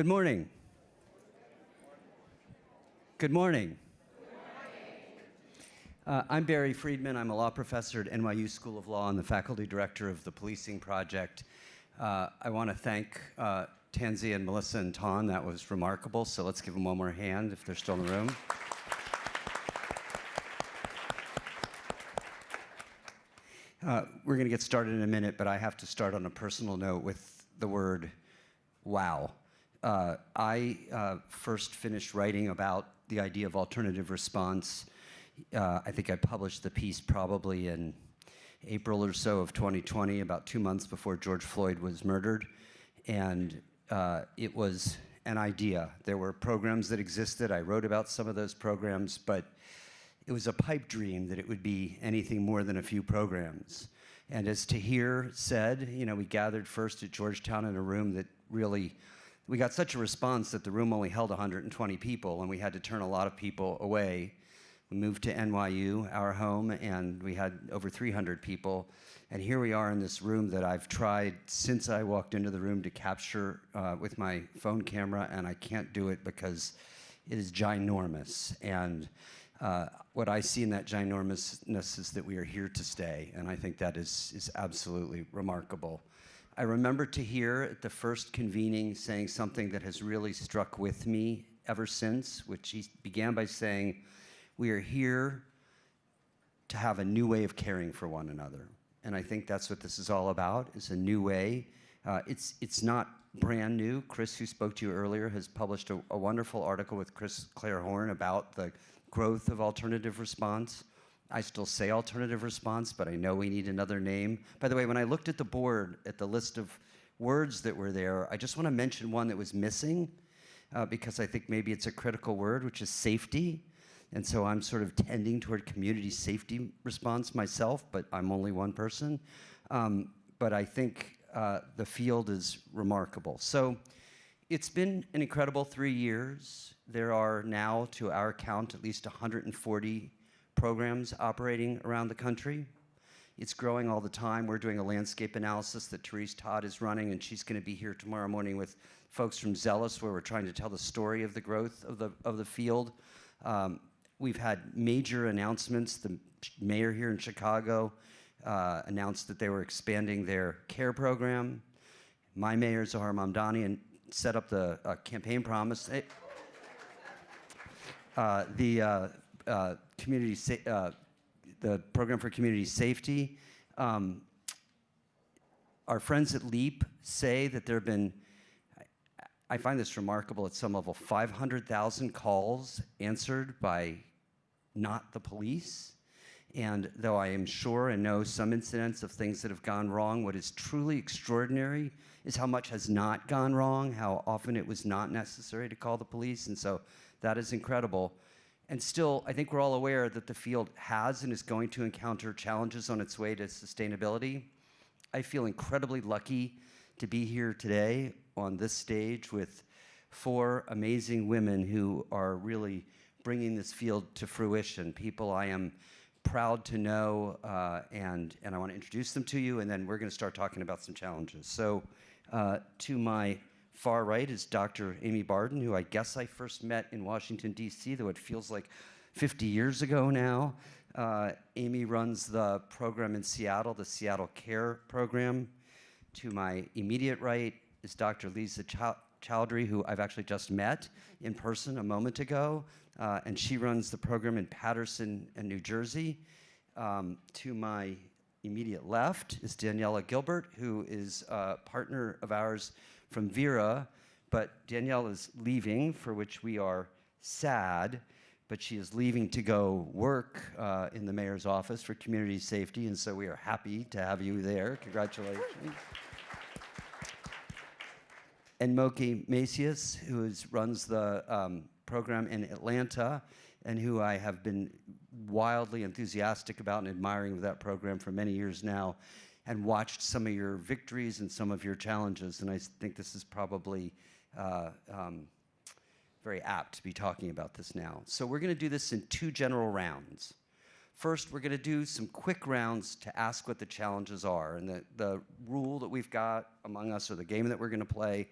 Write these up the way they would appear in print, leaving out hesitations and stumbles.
Good morning. Good morning. I'm Barry Friedman. I'm a law professor at NYU School of Law and the faculty director of the Policing Project. I want to thank Tanzia and Melissa and Ton. That was remarkable, so let's give them one more hand if they're still in the room. We're going to get started in a minute, but I have to start on a personal note with the word wow. I first finished writing about the idea of alternative response. I think I published the piece probably in April or so of 2020, about 2 months before George Floyd was murdered. And it was an idea. There were programs that existed. I wrote about some of those programs, but it was a pipe dream that it would be anything more than a few programs. And as Tahir said, you know, we gathered first at Georgetown in a room that really, we got such a response that the room only held 120 people, and we had to turn a lot of people away. We moved to NYU, our home, and we had over 300 people. And here we are in this room that I've tried since I walked into the room to capture with my phone camera, and I can't do it because it is ginormous. And what I see in that ginormousness is that we are here to stay, and I think that is absolutely remarkable. I remember Tahir at the first convening saying something that has really struck with me ever since, which he began by saying, we are here to have a new way of caring for one another. And I think that's what this is all about, is a new way. It's not brand new. Chris, who spoke to you earlier, has published a wonderful article with Claire Horn about the growth of alternative response. I still say alternative response, but I know we need another name. By the way, when I looked at the board, at the list of words that were there, I just want to mention one that was missing, because I think maybe it's a critical word, which is safety. And so I'm sort of tending toward community safety response myself, but I'm only one person. But I think the field is remarkable. So it's been an incredible 3 years. There are now, to our count, at least 140 programs operating around the country. It's growing all the time. We're doing a landscape analysis that Therese Todd is running, and she's going to be here tomorrow morning with folks from Zealous, where we're trying to tell the story of the growth of the field. We've had major announcements. The mayor here in Chicago announced that they were expanding their care program. My mayor, Zahar Mamdani, and set up the campaign promise. The program for community safety. Our friends at LEAP say that there have been, I find this remarkable at some level, 500,000 calls answered by not the police. And though I am sure and know some incidents of things that have gone wrong, what is truly extraordinary is how much has not gone wrong, how often it was not necessary to call the police. And so that is incredible. And still, I think we're all aware that the field has and is going to encounter challenges on its way to sustainability. I feel incredibly lucky to be here today on this stage with 4 amazing women who are really bringing this field to fruition, people I am proud to know, and I want to introduce them to you, and then we're going to start talking about some challenges. So to my far right is Dr. Amy Barden, who I guess I first met in Washington, D.C., though it feels like 50 years ago now. Amy runs the program in Seattle, the Seattle Care Program. To my immediate right is Dr. Lisa Chowdhury, who I've actually just met in person a moment ago, and she runs the program in Paterson and New Jersey. To my immediate left is Daniela Gilbert, who is a partner of ours from Vera, but Danielle is leaving, for which we are sad, but she is leaving to go work in the mayor's office for community safety, and so we are happy to have you there. Congratulations. And Moki Macias, who runs the program in Atlanta, and who I have been wildly enthusiastic about and admiring of that program for many years now, and watched some of your victories and some of your challenges, and I think this is probably very apt to be talking about this now. So we're going to do this in 2 general rounds. First, we're going to do some quick rounds to ask what the challenges are, and the rule that we've got among us, or the game that we're going to play,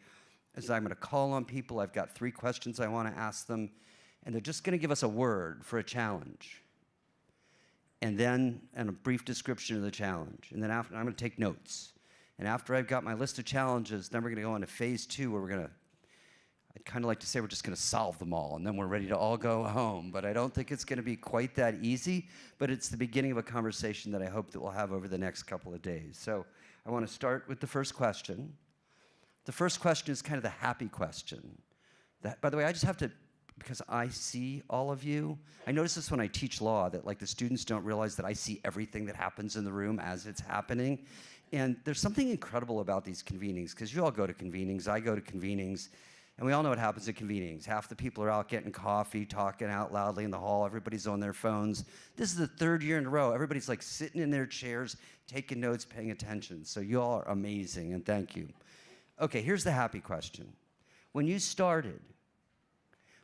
is I'm going to call on people. I've got 3 questions I want to ask them, and they're just going to give us a word for a challenge. And a brief description of the challenge. And then after, I'm going to take notes. And after I've got my list of challenges, then we're going to go into phase 2 where I'd kind of like to say we're just going to solve them all, and then we're ready to all go home. But I don't think it's going to be quite that easy, but it's the beginning of a conversation that I hope that we'll have over the next couple of days. So I want to start with the first question. The first question is kind of the happy question. By the way, I just have to, because I see all of you. I notice this when I teach law, that like the students don't realize that I see everything that happens in the room as it's happening. And there's something incredible about these convenings, because you all go to convenings, I go to convenings, and we all know what happens at convenings. Half the people are out getting coffee, talking out loudly in the hall, everybody's on their phones. This is the 3rd year in a row. Everybody's like sitting in their chairs, taking notes, paying attention. So you all are amazing, and thank you. Okay, here's the happy question. When you started,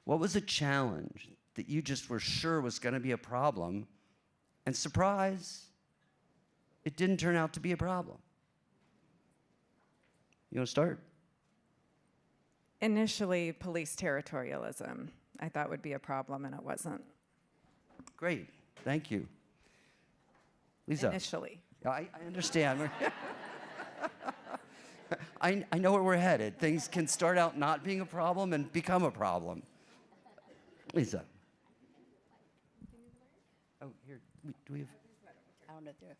what was a challenge that you just were sure was going to be a problem, and surprise, it didn't turn out to be a problem? You want to start? Initially, police territorialism I thought would be a problem, and it wasn't. Great, thank you. Lisa? Initially. I understand. I know where we're headed. Things can start out not being a problem and become a problem. Lisa. Oh, here, do we have? I don't know if there.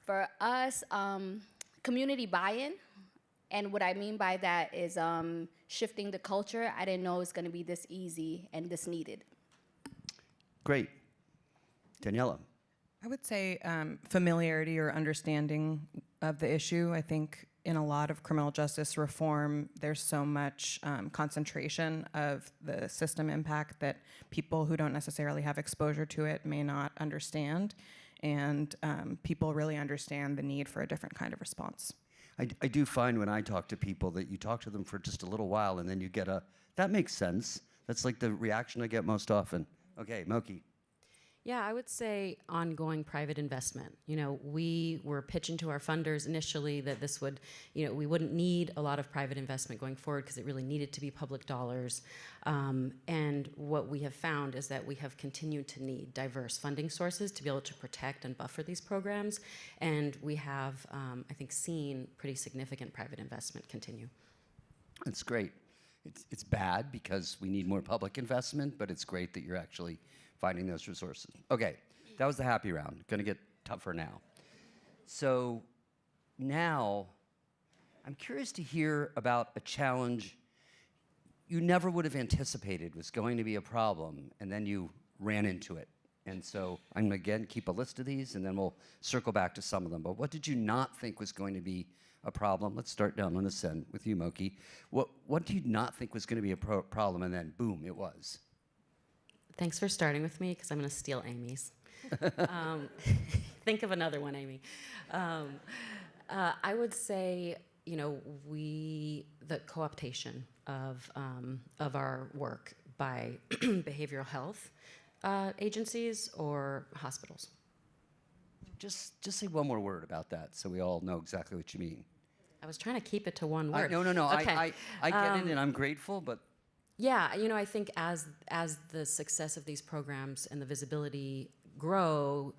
For us, community buy-in, and what I mean by that is shifting the culture. I didn't know it was going to be this easy and this needed. Great. Daniela. I would say familiarity or understanding of the issue. I think in a lot of criminal justice reform, there's so much concentration of the system impact that people who don't necessarily have exposure to it may not understand. And people really understand the need for a different kind of response. I do find when I talk to people that you talk to them for just a little while and then you get that makes sense. That's like the reaction I get most often. Okay, Moki. Yeah, I would say ongoing private investment. You know, we were pitching to our funders initially that this would, you know, we wouldn't need a lot of private investment going forward because it really needed to be public dollars. And what we have found is that we have continued to need diverse funding sources to be able to protect and buffer these programs. And we have, I think, seen pretty significant private investment continue. That's great. It's bad because we need more public investment, but it's great that you're actually finding those resources. Okay, that was the happy round. Going to get tougher now. So now, I'm curious to hear about a challenge you never would have anticipated was going to be a problem, and then you ran into it. And so I'm going to, again, keep a list of these, and then we'll circle back to some of them. But what did you not think was going to be a problem? Let's start down on this end with you, Moki. What did you not think was going to be a problem, and then, boom, it was? Thanks for starting with me, because I'm going to steal Amy's. Think of another one, Amy. I would say, you know, the co-optation of our work by behavioral health agencies or hospitals. Just say one more word about that so we all know exactly what you mean. I was trying to keep it to one word. No. Okay. I get it, and I'm grateful, but... Yeah, you know, I think as the success of these programs and the visibility grow,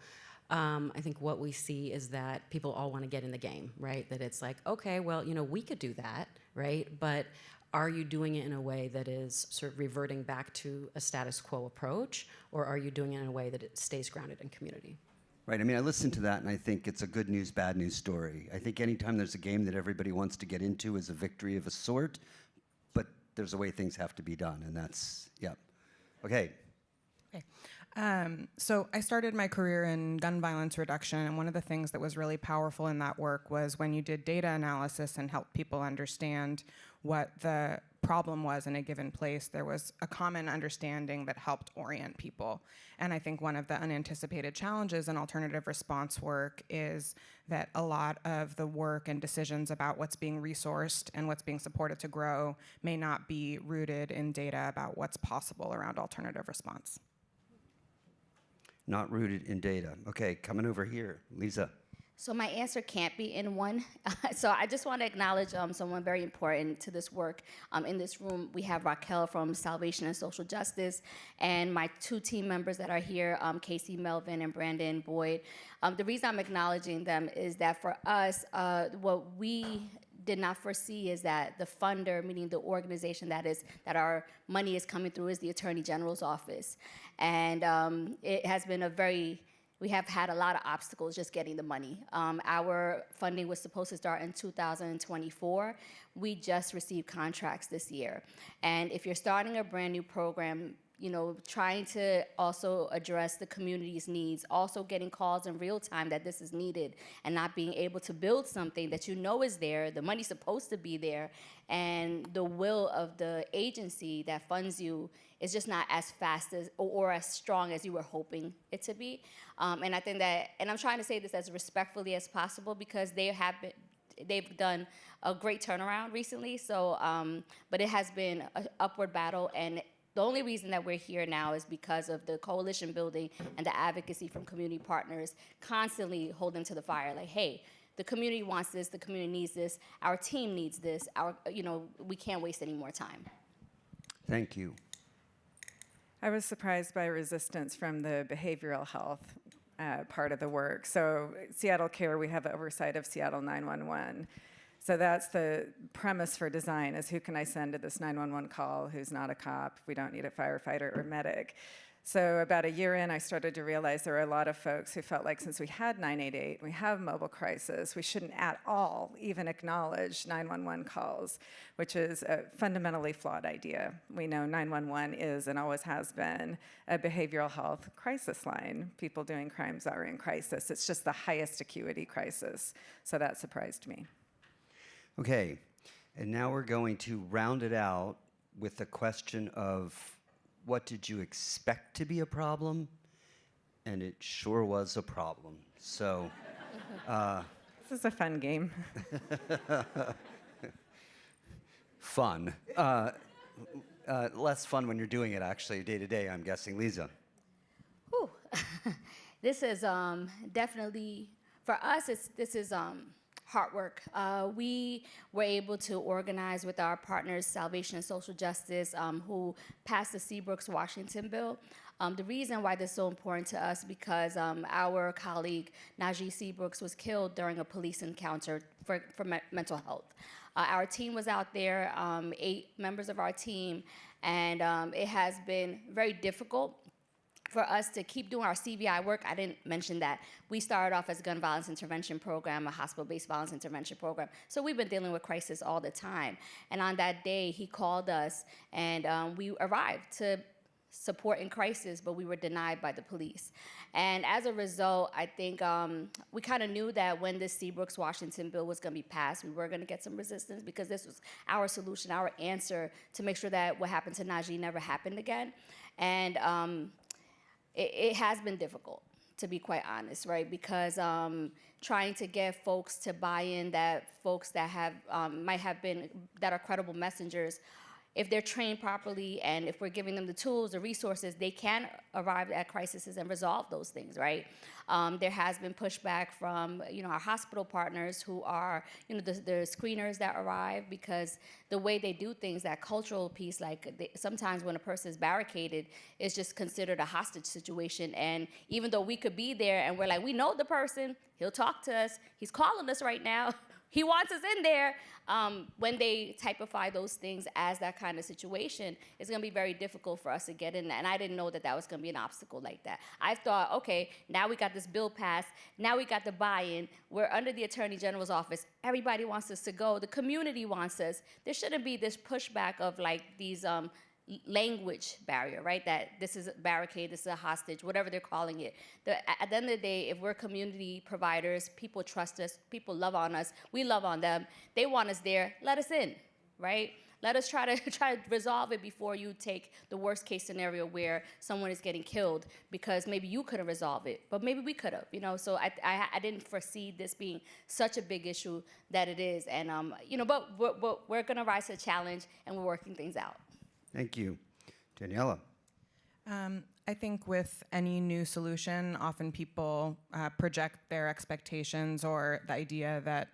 I think what we see is that people all want to get in the game, right? That it's like, okay, well, you know, we could do that, right? But are you doing it in a way that is sort of reverting back to a status quo approach, or are you doing it in a way that it stays grounded in community? Right, I mean, I listen to that and I think it's a good news, bad news story. I think anytime there's a game that everybody wants to get into is a victory of a sort, but there's a way things have to be done, and that's, yeah. Okay. So I started my career in gun violence reduction, and one of the things that was really powerful in that work was when you did data analysis and helped people understand what the problem was in a given place, there was a common understanding that helped orient people. And I think one of the unanticipated challenges in alternative response work is that a lot of the work and decisions about what's being resourced and what's being supported to grow may not be rooted in data about what's possible around alternative response. Not rooted in data. Okay, coming over here, Lisa. So my answer can't be in one. So I just want to acknowledge someone very important to this work. In this room, we have Raquel from Salvation and Social Justice, and my 2 team members that are here, Casey Melvin and Brandon Boyd. The reason I'm acknowledging them is that for us, what we did not foresee is that the funder, meaning the organization that our money is coming through, is the Attorney General's office. And it has been we have had a lot of obstacles just getting the money. Our funding was supposed to start in 2024. We just received contracts this year. And if you're starting a brand new program, trying to also address the community's needs, also getting calls in real time that this is needed, and not being able to build something that is there, the money's supposed to be there, and the will of the agency that funds you is just not as fast as or as strong as you were hoping it to be. And I think that, and I'm trying to say this as respectfully as possible, because they've done a great turnaround recently. So, but it has been an upward battle, and the only reason that we're here now is because of the coalition building and the advocacy from community partners constantly holding to the fire. Like, hey, the community wants this, the community needs this, our team needs this, we can't waste any more time. Thank you. I was surprised by resistance from the behavioral health part of the work. So Seattle Care, we have oversight of Seattle 911. So that's the premise for design, is who can I send to this 911 call who's not a cop? We don't need a firefighter or medic. So about a year in, I started to realize there were a lot of folks who felt like, since we had 988, we have mobile crisis, we shouldn't at all even acknowledge 911 calls, which is a fundamentally flawed idea. We know 911 is and always has been a behavioral health crisis line. People doing crimes are in crisis. It's just the highest acuity crisis. So that surprised me. Okay, and now we're going to round it out with the question of, what did you expect to be a problem? And it sure was a problem. So, this is a fun game. fun. Less fun when you're doing it actually day to day, I'm guessing. Lisa. Whew. This is definitely, for us, this is hard work. We were able to organize with our partners, Salvation and Social Justice, who passed the Seabrooks-Washington bill. The reason why this is so important to us, because our colleague, Najee Seabrooks, was killed during a police encounter for mental health. Our team was out there, 8 members of our team, and it has been very difficult for us to keep doing our CVI work. I didn't mention that. We started off as a gun violence intervention program, a hospital-based violence intervention program. So we've been dealing with crisis all the time. And on that day, he called us, and we arrived to support in crisis, but we were denied by the police. And as a result, I think we kind of knew that when this Seabrooks-Washington bill was going to be passed, we were going to get some resistance, because this was our solution, our answer to make sure that what happened to Najee never happened again. And it has been difficult, to be quite honest, right? Because trying to get folks to buy in, that folks that have might have been, that are credible messengers, if they're trained properly and if we're giving them the tools, the resources, they can arrive at crises and resolve those things, right? There has been pushback from, our hospital partners who are, the screeners that arrive, because the way they do things, that cultural piece, like sometimes when a person is barricaded, it's just considered a hostage situation. And even though we could be there and we're like, we know the person, he'll talk to us, he's calling us right now, he wants us in there. When they typify those things as that kind of situation, it's going to be very difficult for us to get in there. And I didn't know that that was going to be an obstacle like that. I thought, okay, now we got this bill passed. Now we got the buy-in. We're under the Attorney General's office. Everybody wants us to go. The community wants us. There shouldn't be this pushback of like these language barrier, right? That this is a barricade, this is a hostage, whatever they're calling it. At the end of the day, if we're community providers, people trust us, people love on us, we love on them, they want us there, let us in, right? Let us try to resolve it before you take the worst case scenario where someone is getting killed because maybe you couldn't resolve it, but maybe we could have, So I didn't foresee this being such a big issue that it is, and but we're gonna rise to the challenge and we're working things out. Thank you. Daniela. I think with any new solution, often people project their expectations or the idea that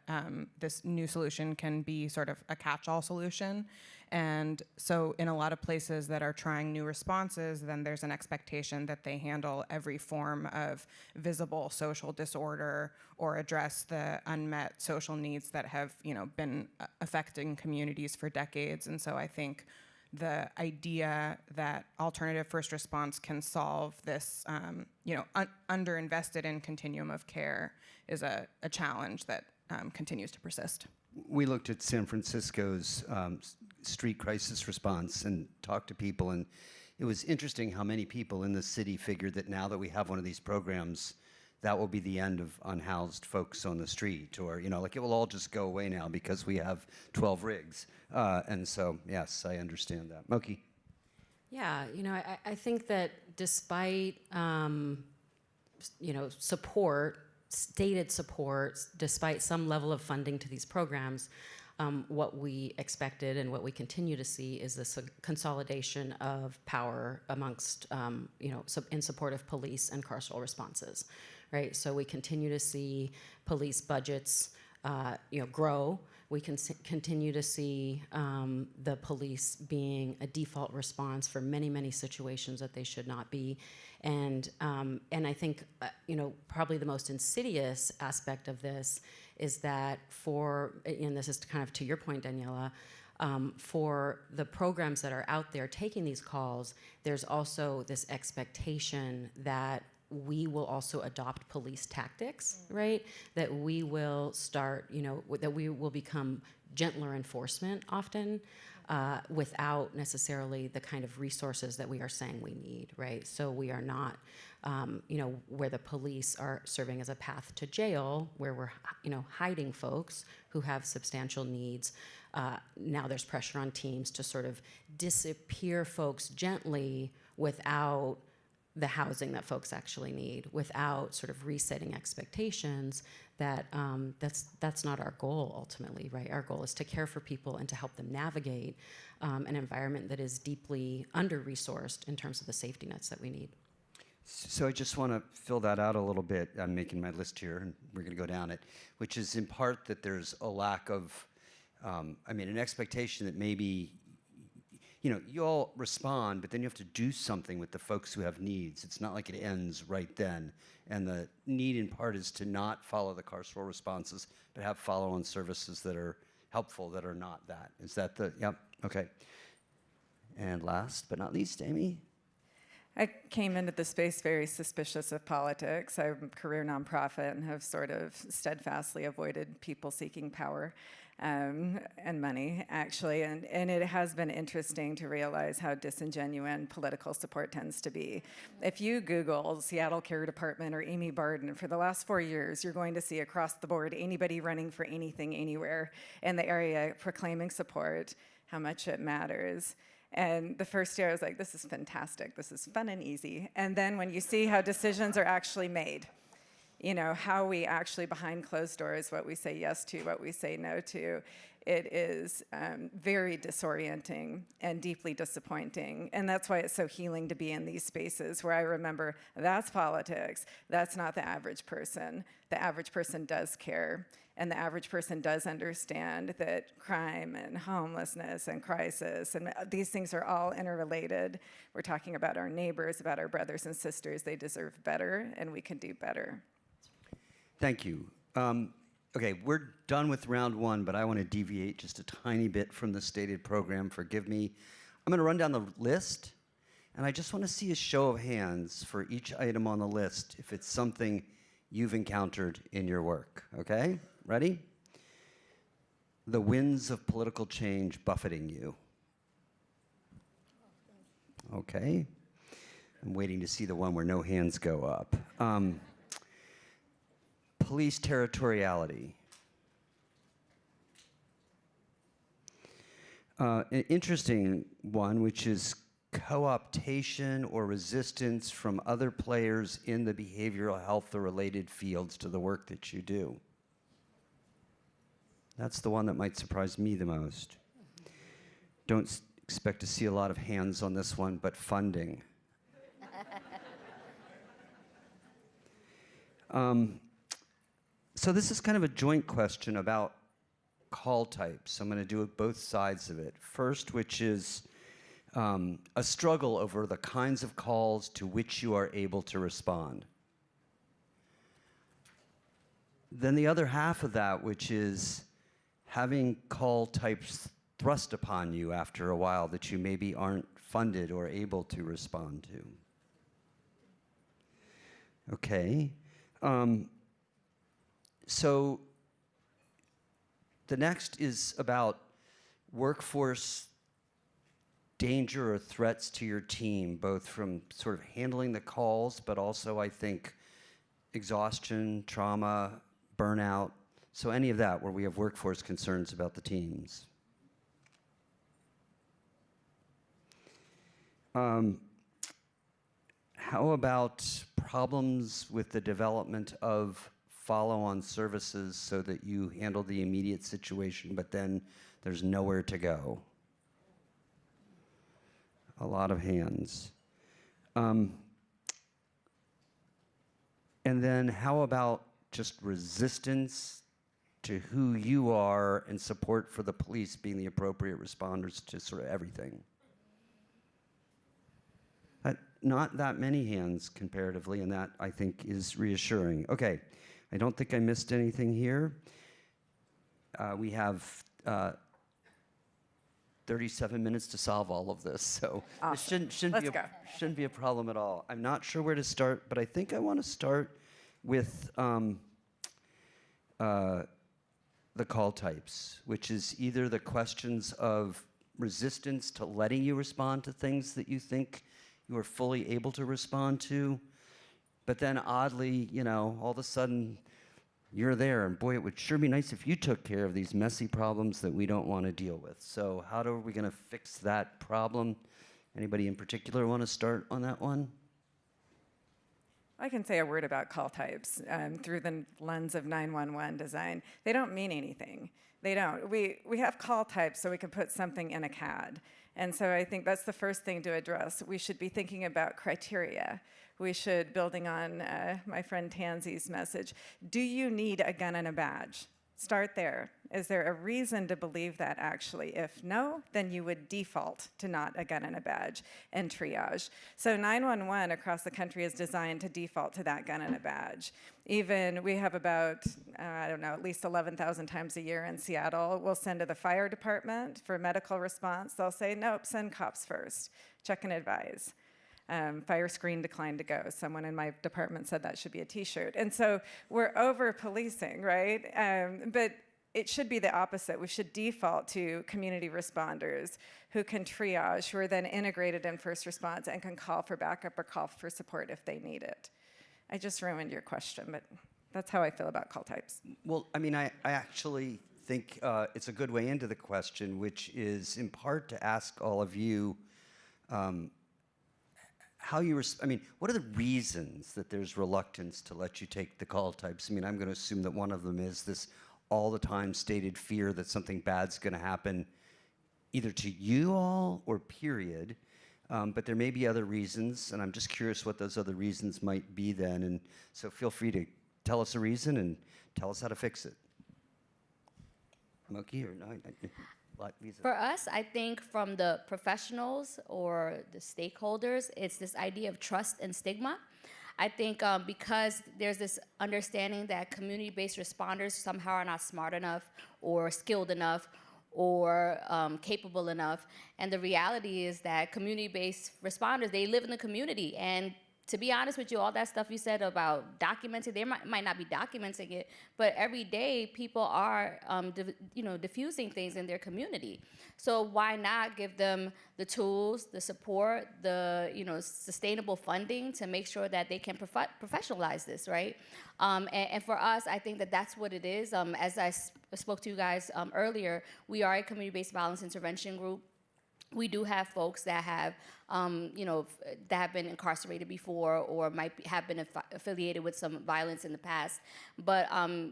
this new solution can be sort of a catch-all solution. And so in a lot of places that are trying new responses, then there's an expectation that they handle every form of visible social disorder or address the unmet social needs that have, been affecting communities for decades. And so I think the idea that alternative first response can solve this, underinvested in continuum of care is a challenge that continues to persist. We looked at San Francisco's street crisis response and talked to people, and it was interesting how many people in the city figured that now that we have one of these programs, that will be the end of unhoused folks on the street, or like it will all just go away now because we have 12 rigs. And so, yes, I understand that. Moki. Yeah, I think that despite support, stated support, despite some level of funding to these programs, what we expected and what we continue to see is this consolidation of power amongst, in support of police and carceral responses, right? So we continue to see police budgets, grow. We can continue to see the police being a default response for many, many situations that they should not be. And I think, probably the most insidious aspect of this is that and this is kind of to your point, Daniela, for the programs that are out there taking these calls, there's also this expectation that we will also adopt police tactics, right? That we will start, that we will become gentler enforcement often without necessarily the kind of resources that we are saying we need, right? So we are not, where the police are serving as a path to jail, where we're, hiding folks who have substantial needs. Now there's pressure on teams to sort of disappear folks gently without the housing that folks actually need, without sort of resetting expectations. That's not our goal ultimately, right? Our goal is to care for people and to help them navigate an environment that is deeply under-resourced in terms of the safety nets that we need. So I just want to fill that out a little bit. I'm making my list here, and we're going to go down it, which is in part that there's a lack of, an expectation that maybe you all respond, but then you have to do something with the folks who have needs. It's not like it ends right then. And the need in part is to not follow the carceral responses, but have follow-on services that are helpful, that are not that. Is that yep, okay. And last but not least, Amy? I came into the space very suspicious of politics. I'm a career nonprofit and have sort of steadfastly avoided people seeking power and money, actually. And it has been interesting to realize how disingenuine political support tends to be. If you Google Seattle Care Department or Amy Barden for the last 4 years, you're going to see across the board anybody running for anything, anywhere in the area proclaiming support, how much it matters. And the first year I was like, this is fantastic. This is fun and easy. And then when you see how decisions are actually made, how we actually behind closed doors, what we say yes to, what we say no to, it is very disorienting and deeply disappointing. And that's why it's so healing to be in these spaces where I remember that's politics. That's not the average person. The average person does care. And the average person does understand that crime and homelessness and crisis and these things are all interrelated. We're talking about our neighbors, about our brothers and sisters. They deserve better, and we can do better. Thank you. Okay, we're done with round one, but I want to deviate just a tiny bit from the stated program. Forgive me. I'm going to run down the list, and I just want to see a show of hands for each item on the list if it's something you've encountered in your work, okay? Ready? The winds of political change buffeting you. Okay. I'm waiting to see the one where no hands go up. Police territoriality. An interesting one, which is co-optation or resistance from other players in the behavioral health or related fields to the work that you do. That's the one that might surprise me the most. Don't expect to see a lot of hands on this one, but funding. So this is kind of a joint question about call types. I'm going to do both sides of it. First, which is a struggle over the kinds of calls to which you are able to respond. Then the other half of that, which is having call types thrust upon you after a while that you maybe aren't funded or able to respond to. Okay. So the next is about workforce danger or threats to your team, both from sort of handling the calls, but also, I think, exhaustion, trauma, burnout. So any of that where we have workforce concerns about the teams. How about problems with the development of follow-on services so that you handle the immediate situation, but then there's nowhere to go? A lot of hands. And then how about just resistance to who you are and support for the police being the appropriate responders to sort of everything? Not that many hands comparatively, and that, I think, is reassuring. Okay, I don't think I missed anything here. We have 37 minutes to solve all of this, so Awesome. it shouldn't be a problem at all. I'm not sure where to start, but I think I want to start with the call types, which is either the questions of resistance to letting you respond to things that you think you are fully able to respond to, but then oddly, you know, all of a sudden you're there, and boy, it would sure be nice if you took care of these messy problems that we don't want to deal with. So how are we going to fix that problem? Anybody in particular want to start on that one? I can say a word about call types through the lens of 911 design. They don't mean anything. They don't. We have call types so we can put something in a CAD. And so I think that's the first thing to address. We should be thinking about criteria. We should, building on my friend Tansy's message, do you need a gun and a badge? Start there. Is there a reason to believe that actually? If no, then you would default to not a gun and a badge and triage. So 911 across the country is designed to default to that gun and a badge. Even we have about, I don't know, at least 11,000 times a year in Seattle, we'll send to the fire department for medical response. They'll say, nope, send cops first. Check and advise. Fire screen declined to go. Someone in my department said that should be a t-shirt. And so we're over-policing, right? But it should be the opposite. We should default to community responders who can triage, who are then integrated in first response and can call for backup or call for support if they need it. I just ruined your question, but that's how I feel about call types. Well, I mean, I actually think it's a good way into the question, which is in part to ask all of you how you, I mean, what are the reasons that there's reluctance to let you take the call types? I mean, I'm going to assume that one of them is this all the time stated fear that something bad's going to happen either to you all or period. But there may be other reasons, and I'm just curious what those other reasons might be then. And so feel free to tell us a reason and tell us how to fix it. Moki or no? For us, I think from the professionals or the stakeholders, it's this idea of trust and stigma. I think because there's this understanding that community-based responders somehow are not smart enough or skilled enough or capable enough. And the reality is that community-based responders, they live in the community. And to be honest with you, all that stuff you said about documenting, they might not be documenting it, but every day people are, diffusing things in their community. So why not give them the tools, the support, the sustainable funding to make sure that they can professionalize this, right? And for us, I think that that's what it is. As I spoke to you guys earlier, we are a community-based violence intervention group. We do have folks that have, that have been incarcerated before or have been affiliated with some violence in the past. But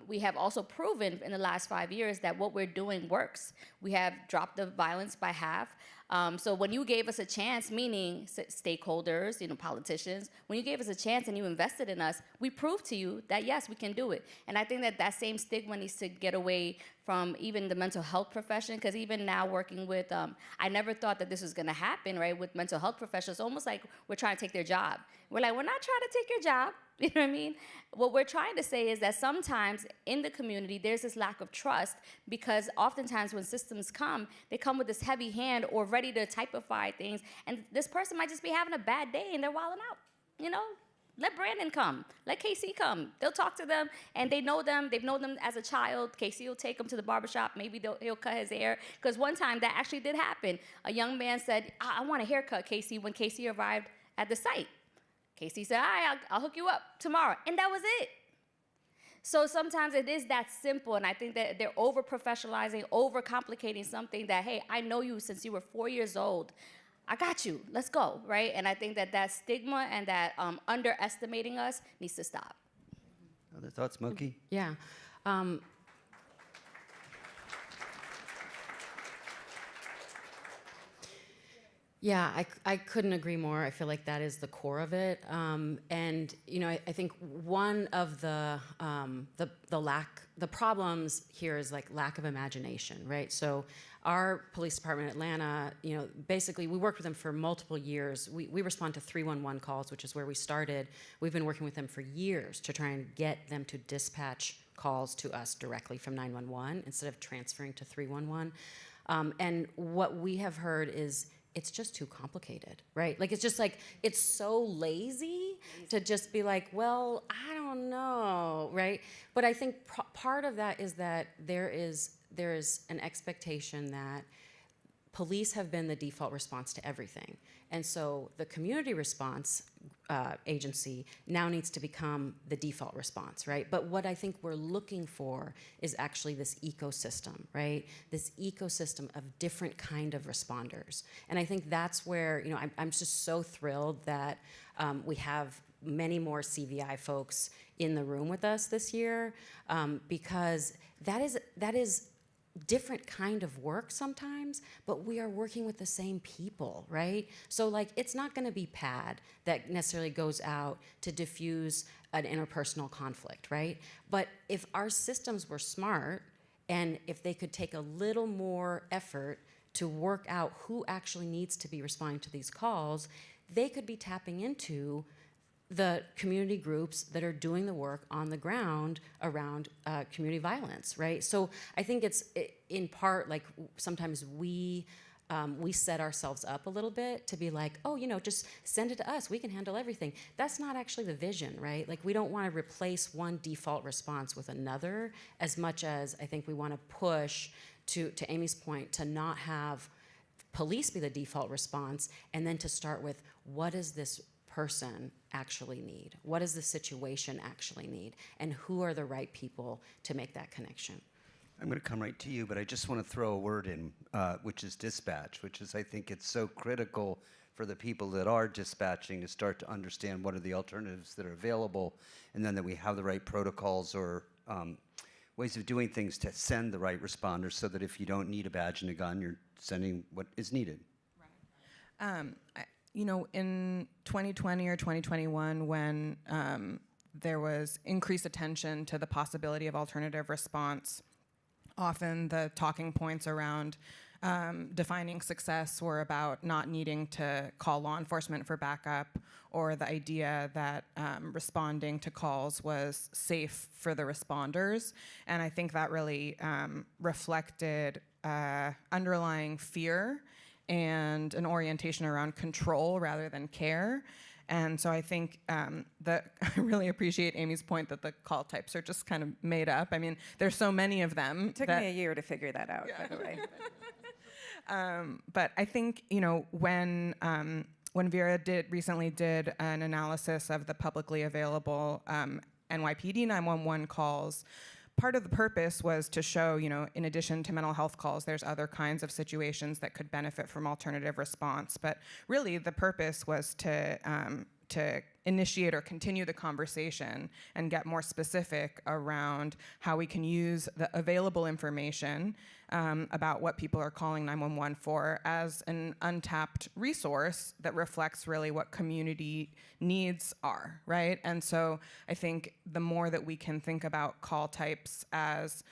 we have also proven in the last 5 years that what we're doing works. We have dropped the violence by half. So when you gave us a chance, meaning stakeholders, politicians, when you gave us a chance and you invested in us, we proved to you that yes, we can do it. And I think that that same stigma needs to get away from even the mental health profession, because even now working with, I never thought that this was going to happen, right, with mental health professionals, almost like we're trying to take their job. We're like, we're not trying to take your job, you know what I mean? What we're trying to say is that sometimes in the community, there's this lack of trust, because oftentimes when systems come, they come with this heavy hand or ready to typify things, and this person might just be having a bad day and they're wilding out, Let Brandon come. Let Casey come. They'll talk to them, and they know them. They've known them as a child. Casey will take them to the barbershop. Maybe he'll cut his hair. Because one time that actually did happen. A young man said, I want a haircut, Casey, when Casey arrived at the site. Casey said, all right, I'll hook you up tomorrow. And that was it. So sometimes it is that simple, and I think that they're over-professionalizing, over-complicating something that, hey, I know you since you were 4 years old. I got you. Let's go, right? And I think that that stigma and that underestimating us needs to stop. Other thoughts, Mookie? Yeah. Yeah, I couldn't agree more. I feel like that is the core of it. And I think one of the problems here is like lack of imagination, right? So our police department in Atlanta, basically we worked with them for multiple years. We respond to 311 calls, which is where we started. We've been working with them for years to try and get them to dispatch calls to us directly from 911 instead of transferring to 311. And what we have heard is it's just too complicated, right? Like, it's just like, it's so lazy to just be like, well, I don't know, right? But I think part of that is that there is an expectation that police have been the default response to everything. And so the community response agency now needs to become the default response, right? But what I think we're looking for is actually this ecosystem, right? This ecosystem of different kind of responders. And I think that's where, I'm just so thrilled that we have many more CVI folks in the room with us this year, because that is different kind of work sometimes, but we are working with the same people, right? So like, it's not gonna be PAD that necessarily goes out to diffuse an interpersonal conflict, right? But if our systems were smart, and if they could take a little more effort to work out who actually needs to be responding to these calls, they could be tapping into the community groups that are doing the work on the ground around community violence, right? So I think it's in part like sometimes we set ourselves up a little bit to be like, oh, just send it to us. We can handle everything. That's not actually the vision, right? Like, we don't want to replace one default response with another as much as I think we want to push, to Amy's point, to not have police be the default response, and then to start with, what does this person actually need? What does the situation actually need? And who are the right people to make that connection? I'm going to come right to you, but I just want to throw a word in, which is dispatch, which is, I think it's so critical for the people that are dispatching to start to understand what are the alternatives that are available, and then that we have the right protocols or ways of doing things to send the right responders, so that if you don't need a badge and a gun, you're sending what is needed. Right. In 2020 or 2021, when there was increased attention to the possibility of alternative response, often the talking points around defining success were about not needing to call law enforcement for backup, or the idea that responding to calls was safe for the responders. And I think that really reflected underlying fear and an orientation around control rather than care. And so I think that I really appreciate Amy's point that the call types are just kind of made up. I mean, there's so many of them. It took me a year to figure that out, by the way. But I think, when Vera recently did an analysis of the publicly available NYPD 911 calls, part of the purpose was to show, in addition to mental health calls, there's other kinds of situations that could benefit from alternative response. But really, the purpose was to to initiate or continue the conversation and get more specific around how we can use the available information about what people are calling 911 for as an untapped resource that reflects really what community needs are, right? And so I think the more that we can think about call types as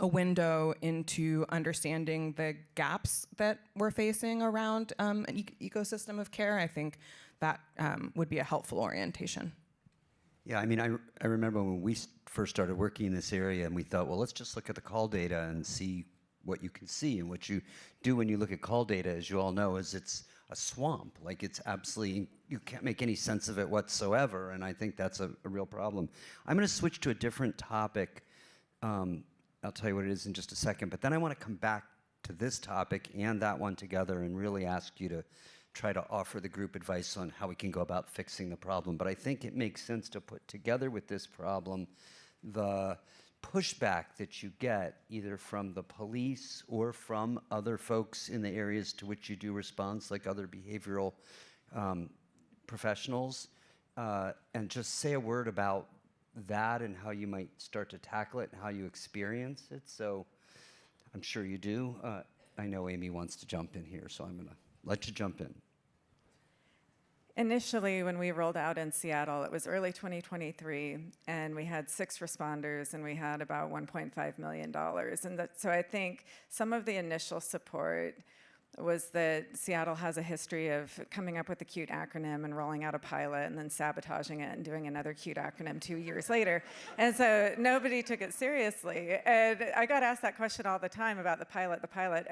a window into understanding the gaps that we're facing around an ecosystem of care, I think that would be a helpful orientation. Yeah, I mean, I remember when we first started working in this area, and we thought, well, let's just look at the call data and see what you can see. And what you do when you look at call data, as you all know, is it's a swamp. Like, it's absolutely, you can't make any sense of it whatsoever, and I think that's a real problem. I'm going to switch to a different topic. I'll tell you what it is in just a second, but then I want to come back to this topic and that one together and really ask you to try to offer the group advice on how we can go about fixing the problem. But I think it makes sense to put together with this problem the pushback that you get either from the police or from other folks in the areas to which you do response, like other behavioral professionals, and just say a word about that and how you might start to tackle it and how you experience it. So I'm sure you do. I know Amy wants to jump in here, so I'm going to let you jump in. Initially, when we rolled out in Seattle, it was early 2023, and we had 6 responders, and we had about $1.5 million. And so I think some of the initial support was that Seattle has a history of coming up with a cute acronym and rolling out a pilot and then sabotaging it and doing another cute acronym 2 years later. And so nobody took it seriously. And I got asked that question all the time about the pilot.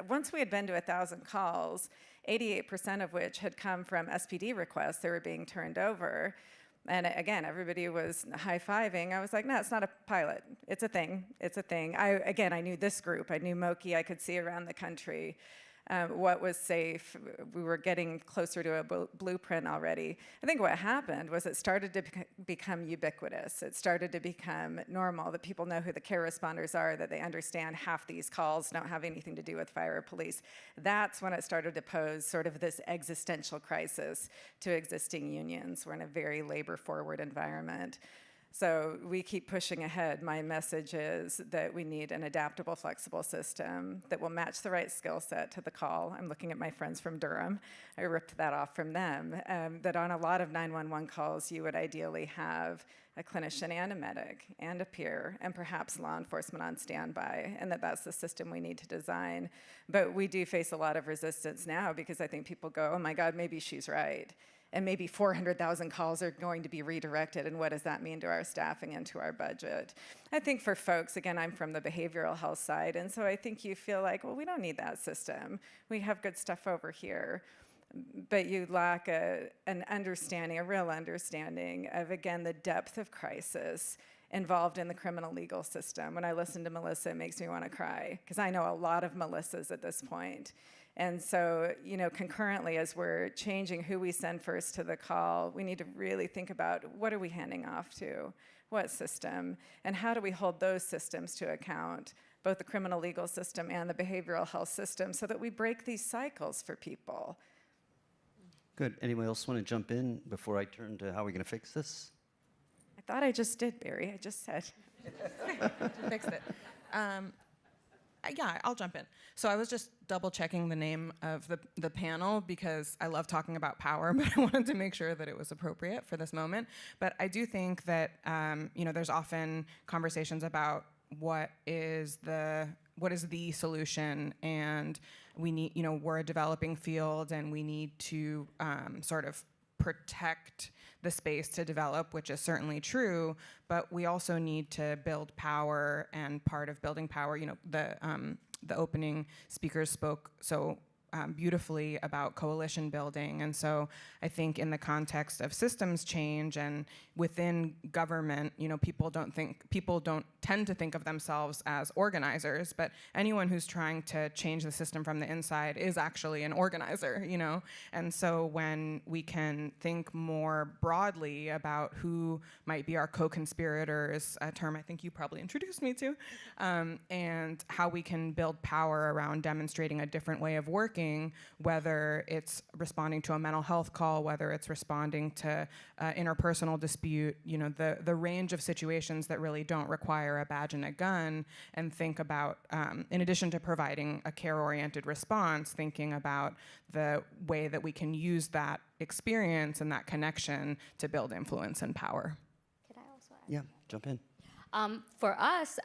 Once we had been to 1,000 calls, 88% of which had come from SPD requests that were being turned over. And again, everybody was high-fiving. I was like, no, it's not a pilot. It's a thing. It's a thing. I knew this group. I knew Moki. I could see around the country what was safe. We were getting closer to a blueprint already. I think what happened was it started to become ubiquitous. It started to become normal, that people know who the care responders are, that they understand half these calls don't have anything to do with fire or police. That's when it started to pose sort of this existential crisis to existing unions. We're in a very labor-forward environment. So we keep pushing ahead. My message is that we need an adaptable, flexible system that will match the right skill set to the call. I'm looking at my friends from Durham. I ripped that off from them. That on a lot of 911 calls, you would ideally have a clinician and a medic and a peer and perhaps law enforcement on standby, and that's the system we need to design. But we do face a lot of resistance now because I think people go, oh my God, maybe she's right. And maybe 400,000 calls are going to be redirected, and what does that mean to our staffing and to our budget? I think for folks, again, I'm from the behavioral health side, and so I think you feel like, well, we don't need that system. We have good stuff over here. But you lack an understanding, a real understanding of, again, the depth of crisis involved in the criminal legal system. When I listen to Melissa, it makes me want to cry, because I know a lot of Melissas at this point. And so, concurrently, as we're changing who we send first to the call, we need to really think about what are we handing off to, what system, and how do we hold those systems to account, both the criminal legal system and the behavioral health system, so that we break these cycles for people. Good. Anyone else want to jump in before I turn to how we're going to fix this? I thought I just did, Barry. I just said. Fixed it. Yeah, I'll jump in. So I was just double checking the name of the panel because I love talking about power, but I wanted to make sure that it was appropriate for this moment. But I do think that there's often conversations about what is the solution, and we need, we're a developing field, and we need to sort of protect the space to develop, which is certainly true, but we also need to build power, and part of building power, the opening speakers spoke so beautifully about coalition building. And so I think in the context of systems change and within government, people don't tend to think of themselves as organizers, but anyone who's trying to change the system from the inside is actually an organizer, And so when we can think more broadly about who might be our co-conspirators, a term I think you probably introduced me to, and how we can build power around demonstrating a different way of working, making, whether it's responding to a mental health call, whether it's responding to interpersonal dispute, the range of situations that really don't require a badge and a gun, and think about, in addition to providing a care-oriented response, thinking about the way that we can use that experience and that connection to build influence and power. Could I also add? Yeah, jump in. For us,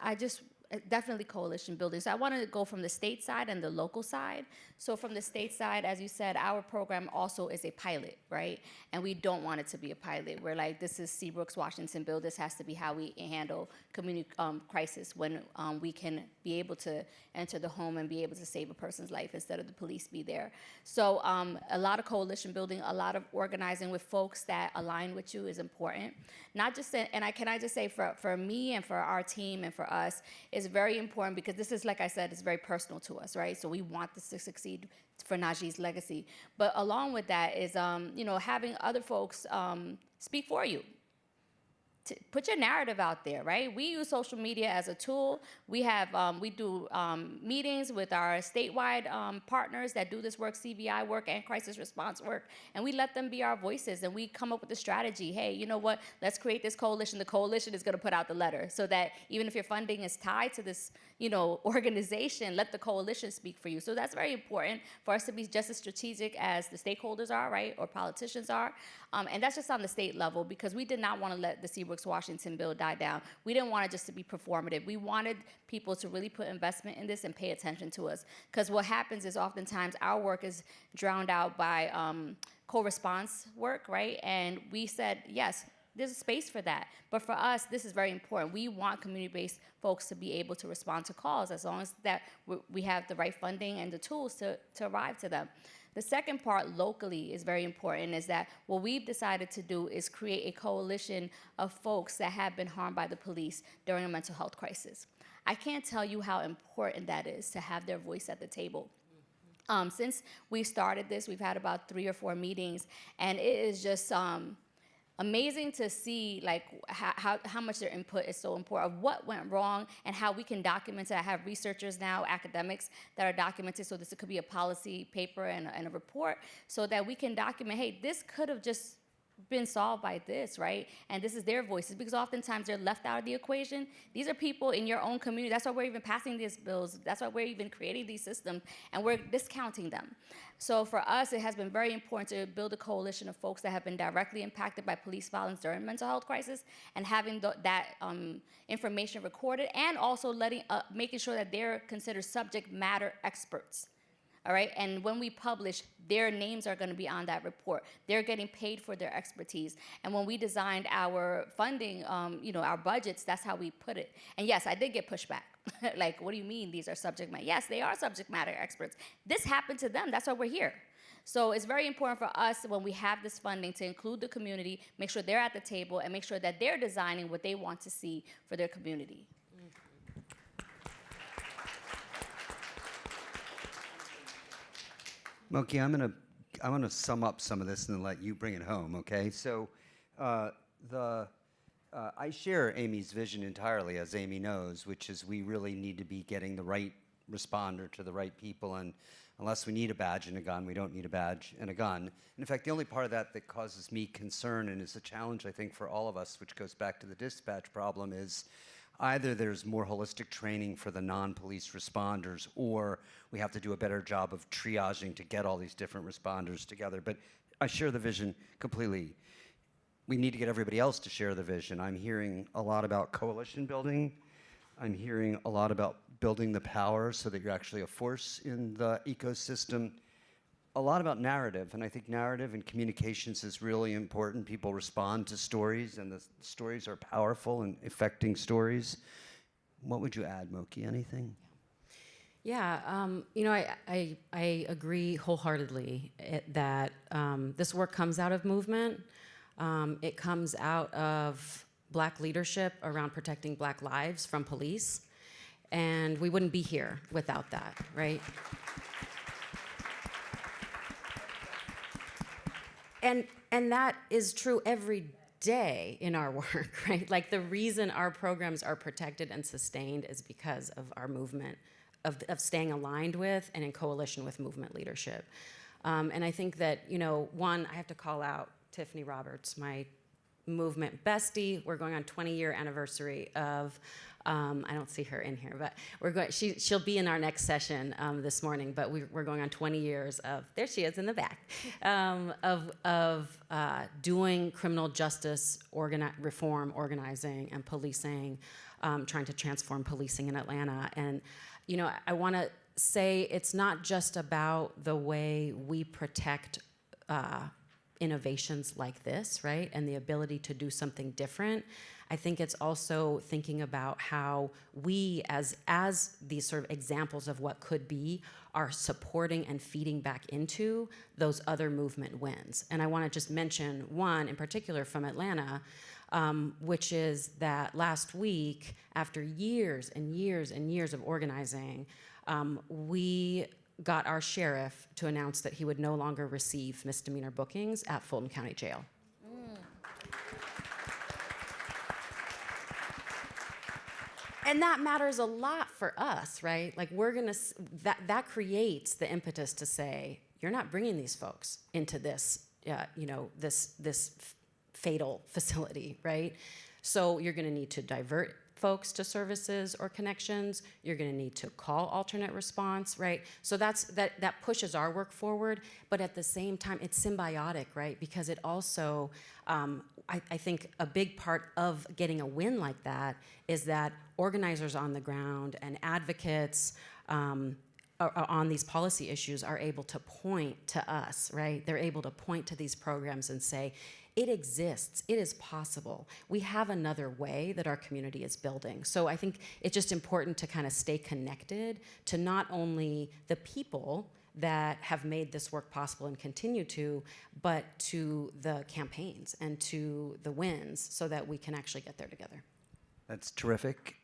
definitely coalition building. So I want to go from the state side and the local side. So from the state side, as you said, our program also is a pilot, right? And we don't want it to be a pilot. We're like, this is Seabrook's Washington bill. This has to be how we handle community crisis when we can be able to enter the home and be able to save a person's life instead of the police be there. So a lot of coalition building, a lot of organizing with folks that align with you is important. Not just, can I just say for me and for our team and for us, is very important because this is, like I said, it's very personal to us, right? So we want this to succeed for Najee's legacy. But along with that is, having other folks speak for you. Put your narrative out there, right? We use social media as a tool. We do meetings with our statewide partners that do this work, CVI work and crisis response work, and we let them be our voices, and we come up with a strategy. Hey, you know what? Let's create this coalition. The coalition is going to put out the letter so that even if your funding is tied to this, organization, let the coalition speak for you. So that's very important for us to be just as strategic as the stakeholders are, right, or politicians are. And that's just on the state level because we did not want to let the Seabrooks Washington bill die down. We didn't want it just to be performative. We wanted people to really put investment in this and pay attention to us. Because what happens is oftentimes our work is drowned out by co-response work, right? And we said, yes, there's a space for that. But for us, this is very important. We want community-based folks to be able to respond to calls as long as that we have the right funding and the tools to arrive to them. The second part locally is very important, is that what we've decided to do is create a coalition of folks that have been harmed by the police during a mental health crisis. I can't tell you how important that is to have their voice at the table. Since we started this, we've had about 3 or 4 meetings, and it is just amazing to see how much their input is so important, of what went wrong and how we can document it. I have researchers now, academics, that are documented, so this could be a policy paper and a report, so that we can document, hey, this could have just been solved by this, right? And this is their voices, because oftentimes they're left out of the equation. These are people in your own community. That's why we're even passing these bills. That's why we're even creating these systems, and we're discounting them. So for us, it has been very important to build a coalition of folks that have been directly impacted by police violence during mental health crisis, and having that information recorded, and also making sure that they're considered subject matter experts. All right, and when we publish, their names are going to be on that report. They're getting paid for their expertise. And when we designed our funding, our budgets, that's how we put it. And yes, I did get pushback. Like, what do you mean these are subject matter? Yes, they are subject matter experts. This happened to them. That's why we're here. So it's very important for us when we have this funding to include the community, make sure they're at the table, and make sure that they're designing what they want to see for their community. Moki, I'm gonna sum up some of this and then let you bring it home, okay? So I share Amy's vision entirely, as Amy knows, which is we really need to be getting the right responder to the right people, and unless we need a badge and a gun, we don't need a badge and a gun. And in fact, the only part of that that causes me concern, and is a challenge, I think, for all of us, which goes back to the dispatch problem, is either there's more holistic training for the non-police responders, or we have to do a better job of triaging to get all these different responders together. But I share the vision completely. We need to get everybody else to share the vision. I'm hearing a lot about coalition building. I'm hearing a lot about building the power so that you're actually a force in the ecosystem. A lot about narrative, and I think narrative and communications is really important. People respond to stories, and the stories are powerful and affecting stories. What would you add, Moki? Anything? Yeah, I agree wholeheartedly that this work comes out of movement. It comes out of Black leadership around protecting Black lives from police, and we wouldn't be here without that, right? And that is true every day in our work, right? Like, the reason our programs are protected and sustained is because of our movement of staying aligned with and in coalition with movement leadership. And I think that, one, I have to call out Tiffany Roberts, my movement bestie. We're going on 20-year anniversary of, I don't see her in here, but she'll be in our next session this morning, but we're going on 20 years of, there she is in the back, of doing criminal justice reform, organizing, and policing, trying to transform policing in Atlanta. And, I want to say it's not just about the way we protect innovations like this, right? And the ability to do something different. I think it's also thinking about how we, as these sort of examples of what could be, are supporting and feeding back into those other movement wins. And I want to just mention one in particular from Atlanta, which is that last week, after years and years and years of organizing, we got our sheriff to announce that he would no longer receive misdemeanor bookings at Fulton County Jail. And that matters a lot for us, right? Like that creates the impetus to say, you're not bringing these folks into this, this fatal facility, right? So you're gonna need to divert folks to services or connections. You're going to need to call alternate response, right? So that pushes our work forward, but at the same time, it's symbiotic, right? Because it also, I think a big part of getting a win like that is that organizers on the ground and advocates on these policy issues are able to point to us, right? They're able to point to these programs and say, it exists, it is possible. We have another way that our community is building. So I think it's just important to kind of stay connected to not only the people that have made this work possible and continue to, but to the campaigns and to the wins so that we can actually get there together. That's terrific.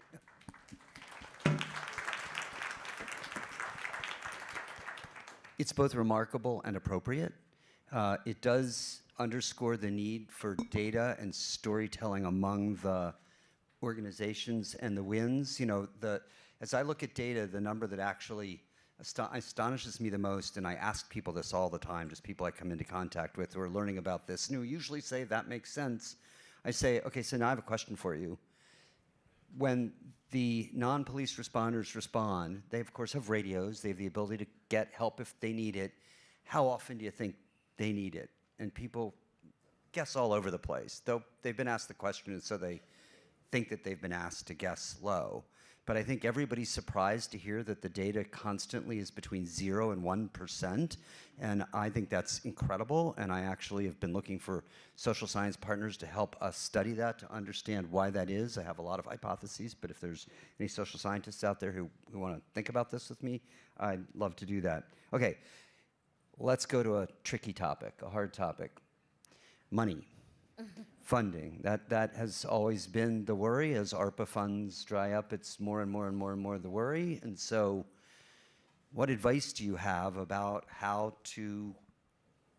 It's both remarkable and appropriate. It does underscore the need for data and storytelling among the organizations and the wins. As I look at data, the number that actually astonishes me the most, and I ask people this all the time, just people I come into contact with who are learning about this, and who usually say, that makes sense. I say, okay, so now I have a question for you. When the non-police responders respond, they of course have radios, they have the ability to get help if they need it. How often do you think they need it? And people guess all over the place. Though they've been asked the question, and so they think that they've been asked to guess low. But I think everybody's surprised to hear that the data constantly is between 0 and 1%. And I think that's incredible. And I actually have been looking for social science partners to help us study that, to understand why that is. I have a lot of hypotheses, but if there's any social scientists out there who want to think about this with me, I'd love to do that. Okay. Let's go to a tricky topic, a hard topic. Money, funding. That has always been the worry. As ARPA funds dry up, it's more and more and more and more the worry. And so what advice do you have about how to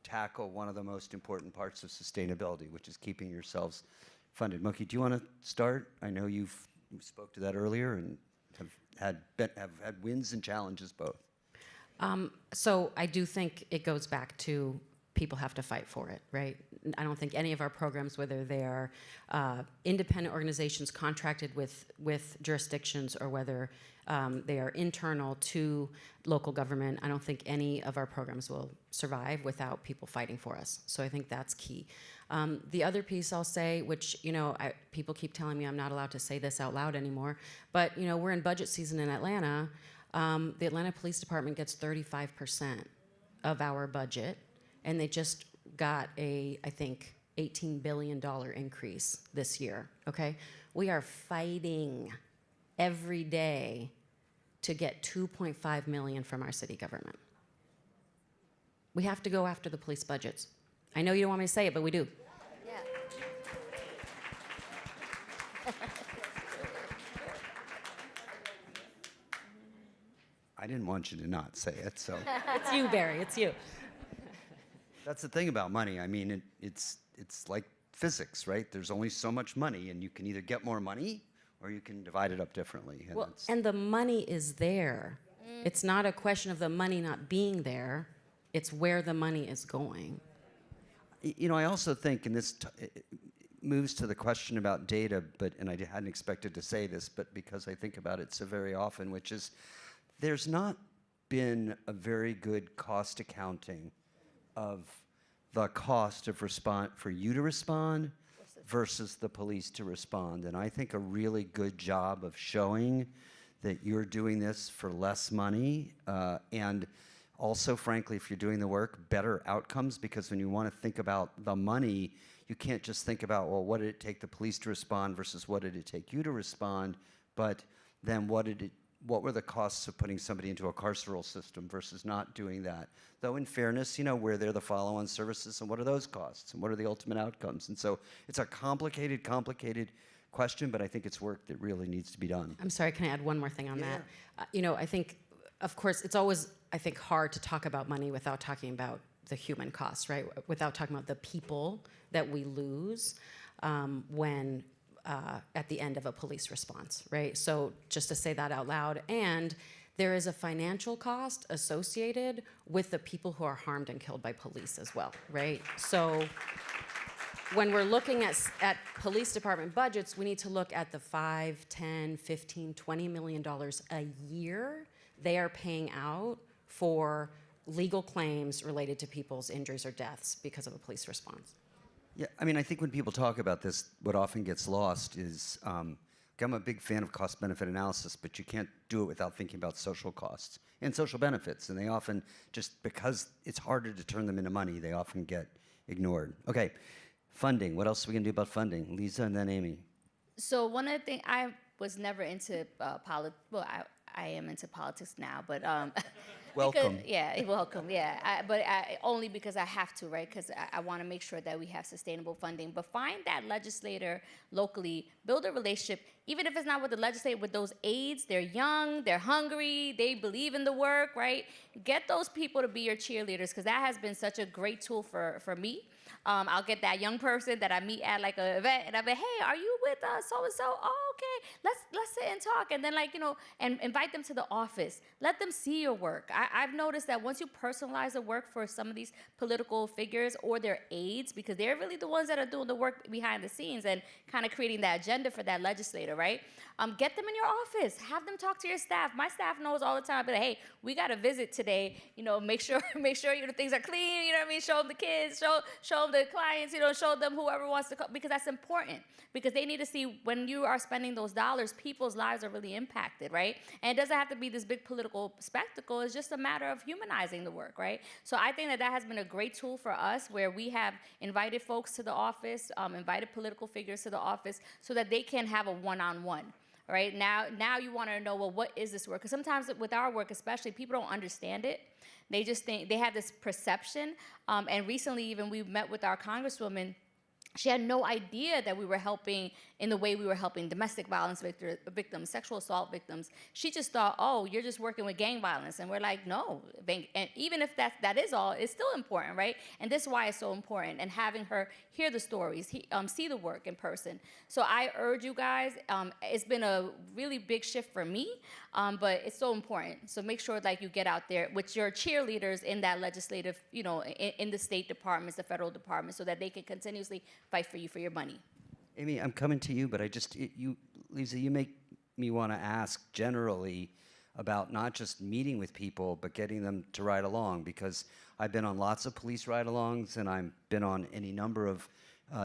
tackle one of the most important parts of sustainability, which is keeping yourselves funded? Mookie, do you want to start? I know you spoke to that earlier and have had wins and challenges both. So I do think it goes back to people have to fight for it, right? I don't think any of our programs, whether they are independent organizations contracted with jurisdictions or whether they are internal to local government, I don't think any of our programs will survive without people fighting for us. So I think that's key. The other piece I'll say, which, people keep telling me I'm not allowed to say this out loud anymore, but, we're in budget season in Atlanta. The Atlanta Police Department gets 35% of our budget, and they just got I think, $18 billion increase this year, okay? We are fighting every day to get $2.5 million from our city government. We have to go after the police budgets. I know you don't want me to say it, but we do. Yeah. I didn't want you to not say it, so. It's you, Barry, it's you. That's the thing about money. I mean, it's like physics, right? There's only so much money, and you can either get more money or you can divide it up differently. And the money is there. It's not a question of the money not being there, it's where the money is going. You know, I also think, and this it moves to the question about data, and I hadn't expected to say this, but because I think about it so very often, which is there's not been a very good cost accounting of the cost of for you to respond versus the police to respond. And I think a really good job of showing that you're doing this for less money, and also, frankly, if you're doing the work, better outcomes, because when you want to think about the money, you can't just think about, well, what did it take the police to respond versus what did it take you to respond, but then what were the costs of putting somebody into a carceral system versus not doing that? Though in fairness, you know, where they're the follow-on services, and what are those costs, and what are the ultimate outcomes? And so it's a complicated question, but I think it's work that really needs to be done. I'm sorry, can I add one more thing on that? You know, I think, of course, it's always, I think, hard to talk about money without talking about the human costs, right? Without talking about the people that we lose when at the end of a police response, right? So just to say that out loud. And there is a financial cost associated with the people who are harmed and killed by police as well, right? So when we're looking at police department budgets, we need to look at the $5, $10, $15, $20 million a year they are paying out for legal claims related to people's injuries or deaths because of a police response. Yeah, I mean, I think when people talk about this, what often gets lost is, I'm a big fan of cost-benefit analysis, but you can't do it without thinking about social costs and social benefits, and they often, just because it's harder to turn them into money, they often get ignored. Okay, funding. What else are we gonna do about funding? Lisa and then Amy. So one of the things, I was never into politics. Well, I am into politics now, but Welcome. Welcome. Yeah, but only because I have to, right? Because I want to make sure that we have sustainable funding. But find that legislator locally, build a relationship, even if it's not with the legislator, with those aides. They're young, they're hungry, they believe in the work, right? Get those people to be your cheerleaders, because that has been such a great tool for me. I'll get that young person that I meet at like an event, and I'll be, hey, are you with so and so? Oh, okay, let's sit and talk, and then and invite them to the office. Let them see your work. I've noticed that once you personalize the work for some of these political figures or their aides, because they're really the ones that are doing the work behind the scenes and kind of creating that agenda for that legislator, right? Get them in your office. Have them talk to your staff. My staff knows all the time. But hey, we got a visit today. Make sure things are clean. You know what I mean? Show them the kids. Show them the clients. Show them whoever wants to come, because that's important. Because they need to see when you are spending those dollars, people's lives are really impacted, right? And it doesn't have to be this big political spectacle. It's just a matter of humanizing the work, right? So I think that has been a great tool for us, where we have invited folks to the office, invited political figures to the office, so that they can have a one-on-one. Right now, you want to know, well, what is this work? Because sometimes with our work, especially, people don't understand it. They just think they have this perception. And recently, even we met with our congresswoman. She had no idea that we were helping in the way we were helping domestic violence victims, sexual assault victims. She just thought, oh, you're just working with gang violence. And we're like, no. And even if that is all, it's still important, right? And this is why it's so important. And having her hear the stories, see the work in person. So I urge you guys, it's been a really big shift for me, but it's so important. So make sure you get out there with your cheerleaders in that legislative, in the state departments, the federal departments, so that they can continuously fight for you for your money. Amy, I'm coming to you, but Lisa, you make me want to ask generally about not just meeting with people, but getting them to ride along, because I've been on lots of police ride-alongs, and I've been on any number of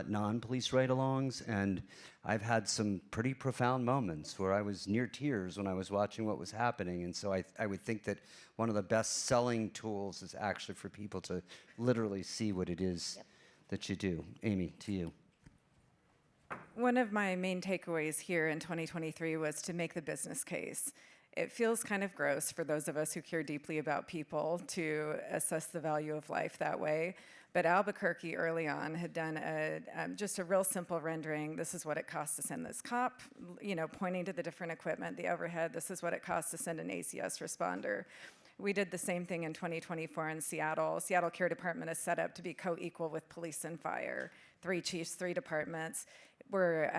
non-police ride-alongs, and I've had some pretty profound moments where I was near tears when I was watching what was happening. And so I would think that one of the best selling tools is actually for people to literally see what it is that you do. Amy, to you. One of my main takeaways here in 2023 was to make the business case. It feels kind of gross for those of us who care deeply about people to assess the value of life that way. But Albuquerque early on had done just a real simple rendering. This is what it costs to send this cop, pointing to the different equipment, the overhead. This is what it costs to send an ACS responder. We did the same thing in 2024 in Seattle. Seattle Care Department is set up to be co-equal with police and fire. 3 chiefs, 3 departments were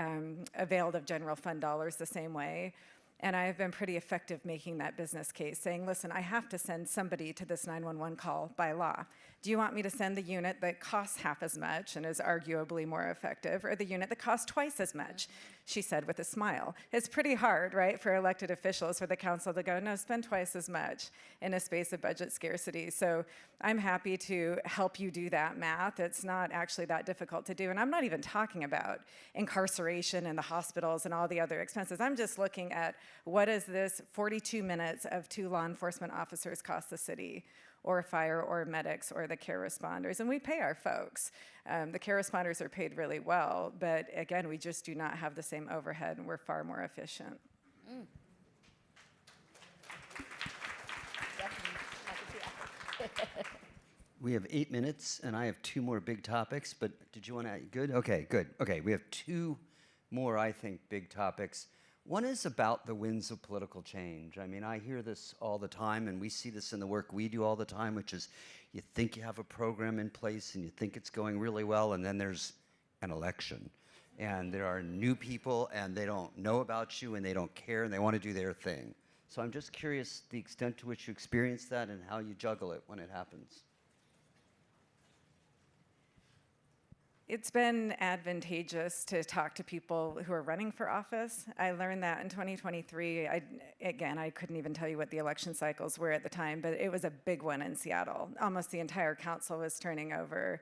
availed of general fund dollars the same way. And I've been pretty effective making that business case, saying, listen, I have to send somebody to this 911 call by law. Do you want me to send the unit that costs half as much and is arguably more effective, or the unit that costs twice as much? She said with a smile. It's pretty hard, right, for elected officials, for the council to go, no, spend twice as much in a space of budget scarcity. So I'm happy to help you do that math. It's not actually that difficult to do. And I'm not even talking about incarceration and the hospitals and all the other expenses. I'm just looking at what does this 42 minutes of 2 law enforcement officers cost the city, or fire, or medics, or the care responders. And we pay our folks. The care responders are paid really well, but again, we just do not have the same overhead, and we're far more efficient. We have 8 minutes, and I have 2 more big topics, but did you want to, good? Okay, good. Okay, we have 2 more, I think, big topics. One is about the winds of political change. I mean, I hear this all the time, and we see this in the work we do all the time, which is you think you have a program in place, and you think it's going really well, and then there's an election. And there are new people, and they don't know about you, and they don't care, and they want to do their thing. So I'm just curious the extent to which you experience that and how you juggle it when it happens. It's been advantageous to talk to people who are running for office. I learned that in 2023. I couldn't even tell you what the election cycles were at the time, but it was a big one in Seattle. Almost the entire council was turning over.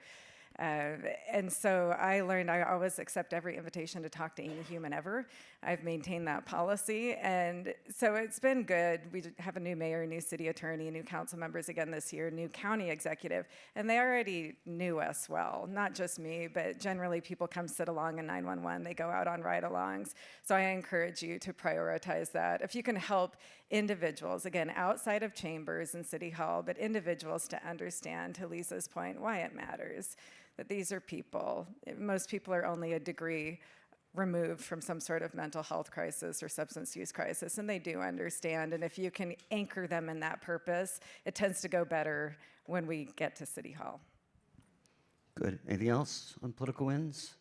And so I learned I always accept every invitation to talk to any human ever. I've maintained that policy. And so it's been good. We have a new mayor, new city attorney, new council members again this year, new county executive. And they already knew us well, not just me, but generally people come sit along in 911. They go out on ride-alongs. So I encourage you to prioritize that. If you can help individuals, again, outside of chambers and city hall, but individuals to understand, to Lisa's point, why it matters. That these are people. Most people are only a degree removed from some sort of mental health crisis or substance use crisis, and they do understand. And if you can anchor them in that purpose, it tends to go better when we get to City Hall. Good. Anything else on political winds?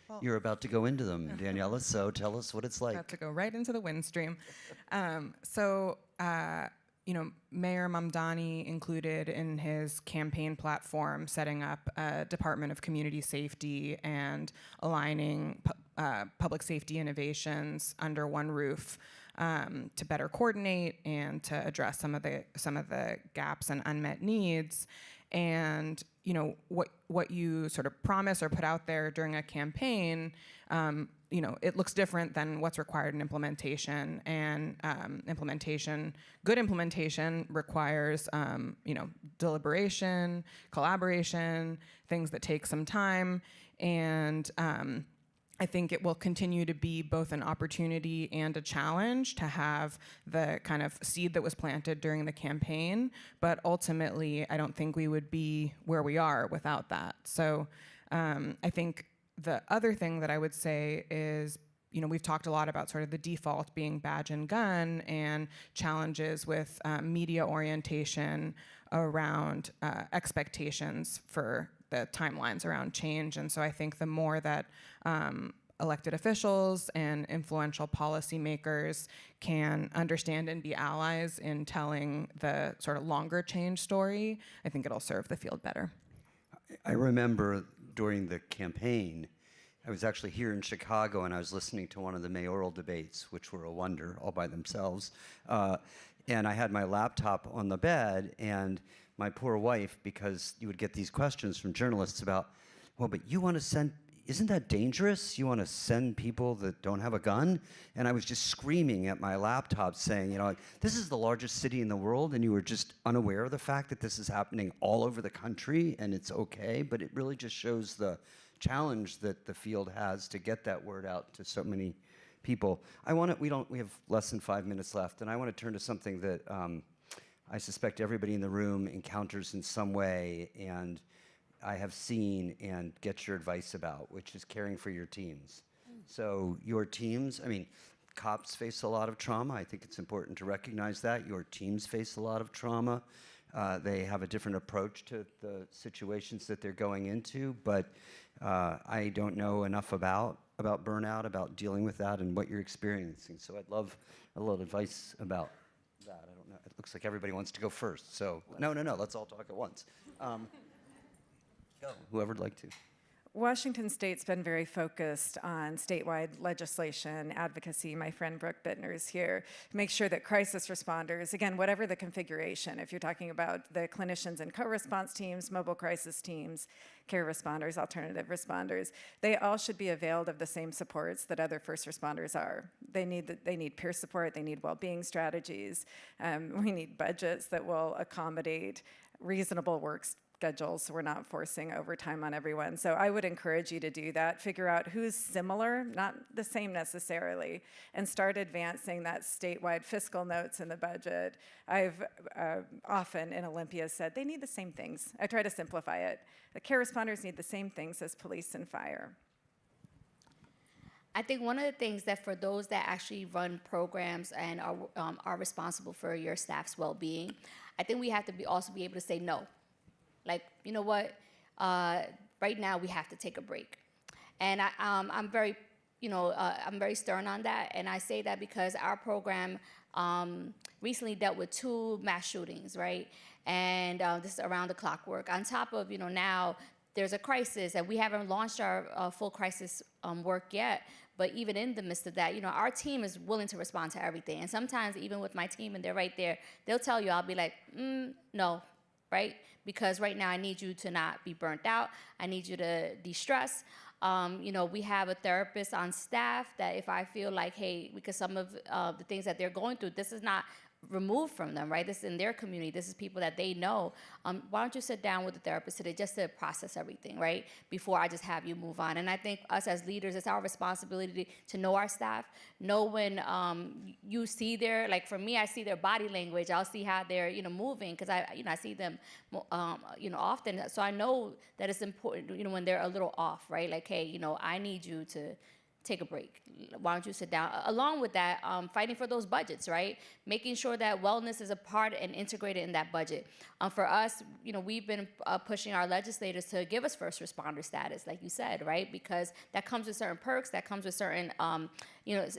Well, You're about to go into them, Daniela, so tell us what it's like. About to go right into the wind stream. Mayor Mamdani included in his campaign platform setting up a Department of Community Safety and aligning public safety innovations under one roof to better coordinate and to address some of the gaps and unmet needs. And what you sort of promise or put out there during a campaign, it looks different than what's required in implementation. And good implementation requires, deliberation, collaboration, things that take some time. And I think it will continue to be both an opportunity and a challenge to have the kind of seed that was planted during the campaign, but ultimately, I don't think we would be where we are without that. So I think the other thing that I would say is, we've talked a lot about sort of the default being badge and gun and challenges with media orientation around expectations for the timelines around change. And so I think the more that elected officials and influential policymakers can understand and be allies in telling the sort of longer change story, I think it'll serve the field better. I remember during the campaign, I was actually here in Chicago, and I was listening to one of the mayoral debates, which were a wonder all by themselves. And I had my laptop on the bed, and my poor wife, because you would get these questions from journalists about, well, but you want to send, isn't that dangerous? You want to send people that don't have a gun? And I was just screaming at my laptop saying, this is the largest city in the world, and you were just unaware of the fact that this is happening all over the country, and it's okay, but it really just shows the challenge that the field has to get that word out to so many people. We have less than 5 minutes left, and I want to turn to something that I suspect everybody in the room encounters in some way, and I have seen and get your advice about, which is caring for your teams. So your teams, cops face a lot of trauma. I think it's important to recognize that. Your teams face a lot of trauma. They have a different approach to the situations that they're going into, but I don't know enough about burnout, about dealing with that, and what you're experiencing. So I'd love a little advice about that. I don't know. It looks like everybody wants to go first. So no. Let's all talk at once. Go. Whoever'd like to. Washington State's been very focused on statewide legislation, advocacy. My friend Brooke Bittner's here to make sure that crisis responders, again, whatever the configuration, if you're talking about the clinicians and co-response teams, mobile crisis teams, care responders, alternative responders, they all should be availed of the same supports that other first responders are. They need peer support, they need well-being strategies, we need budgets that will accommodate reasonable work schedules, so we're not forcing overtime on everyone. So I would encourage you to do that. Figure out who's similar, not the same necessarily, and start advancing that statewide fiscal notes in the budget. I've often in Olympia said they need the same things. I try to simplify it. The care responders need the same things as police and fire. I think one of the things that for those that actually run programs and are responsible for your staff's well-being, I think we have to also be able to say no. Like, you know what? Right now we have to take a break, and I'm very, I'm very stern on that. And I say that because our program recently dealt with 2 mass shootings, right? And this is around the clock work. On top of, now there's a crisis, and we haven't launched our full crisis work yet. But even in the midst of that, our team is willing to respond to everything. And sometimes even with my team, and they're right there, they'll tell you, I'll be like, no. Right? Because right now I need you to not be burnt out. I need you to de-stress. We have a therapist on staff that if I feel like, hey, because some of the things that they're going through, this is not removed from them, right? This is in their community. This is people that they know. Why don't you sit down with the therapist today just to process everything, right? Before I just have you move on. And I think us as leaders, it's our responsibility to know our staff, know when you see their, like for me, I see their body language. I'll see how they're, moving because I see them, often. So I know that it's important, when they're a little off, right? Like, hey, I need you to take a break. Why don't you sit down? Along with that, fighting for those budgets, right? Making sure that wellness is a part and integrated in that budget. For us, we've been pushing our legislators to give us first responder status, like you said, right? Because that comes with certain perks, that comes with certain,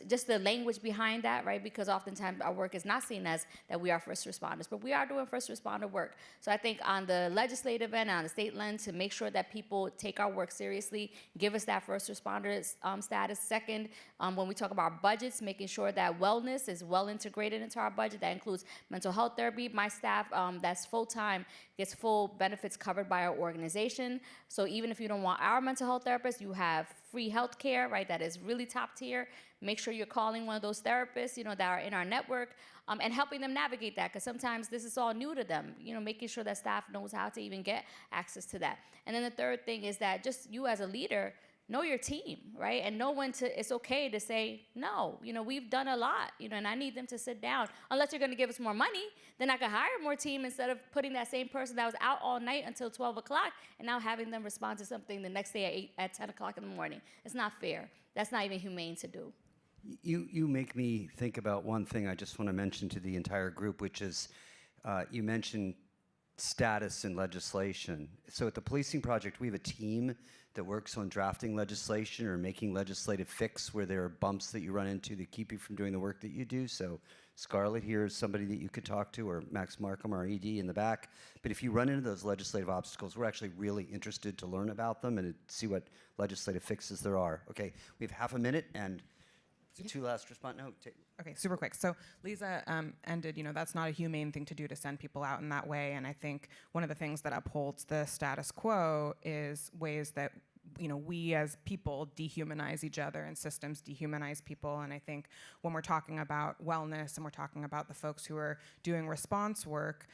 just the language behind that, right? Because oftentimes our work is not seen as that we are first responders, but we are doing first responder work. So I think on the legislative end, on the state lens, to make sure that people take our work seriously, give us that first responder status. Second, when we talk about budgets, making sure that wellness is well integrated into our budget. That includes mental health therapy. My staff, that's full-time, gets full benefits covered by our organization. So even if you don't want our mental health therapist, you have free health care, right? That is really top tier. Make sure you're calling one of those therapists, that are in our network, and helping them navigate that, because sometimes this is all new to them, making sure that staff knows how to even get access to that. And then the third thing is that just you as a leader, know your team, right? And know when it's okay to say, no, we've done a lot, and I need them to sit down. Unless you're gonna give us more money, then I could hire more team instead of putting that same person that was out all night until 12 o'clock and now having them respond to something the next day at 10 o'clock in the morning. It's not fair. That's not even humane to do. You make me think about one thing I just want to mention to the entire group, which is you mentioned status in legislation. So at the Policing Project, we have a team that works on drafting legislation or making legislative fix where there are bumps that you run into that keep you from doing the work that you do. So Scarlett here is somebody that you could talk to, or Max Markham, our ED in the back. But if you run into those legislative obstacles, we're actually really interested to learn about them and to see what legislative fixes there are. Okay, we have half a minute, and the 2 last response. No, Okay, super quick. So Lisa ended, that's not a humane thing to do, to send people out in that way. And I think one of the things that upholds the status quo is ways that we as people dehumanize each other and systems dehumanize people. And I think when we're talking about wellness and we're talking about the folks who are doing response work,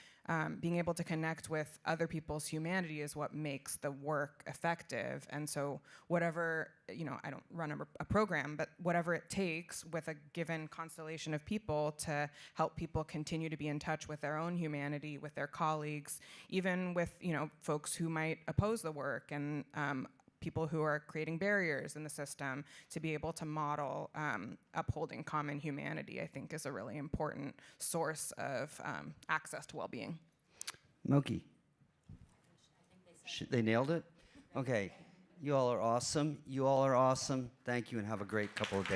being able to connect with other people's humanity is what makes the work effective. And so whatever, I don't run a program, but whatever it takes with a given constellation of people to help people continue to be in touch with their own humanity, with their colleagues, even with, folks who might oppose the work, and people who are creating barriers in the system, to be able to model upholding common humanity, I think is a really important source of access to well-being. Moki. They nailed it? Okay. You all are awesome. You all are awesome. Thank you, and have a great couple of days.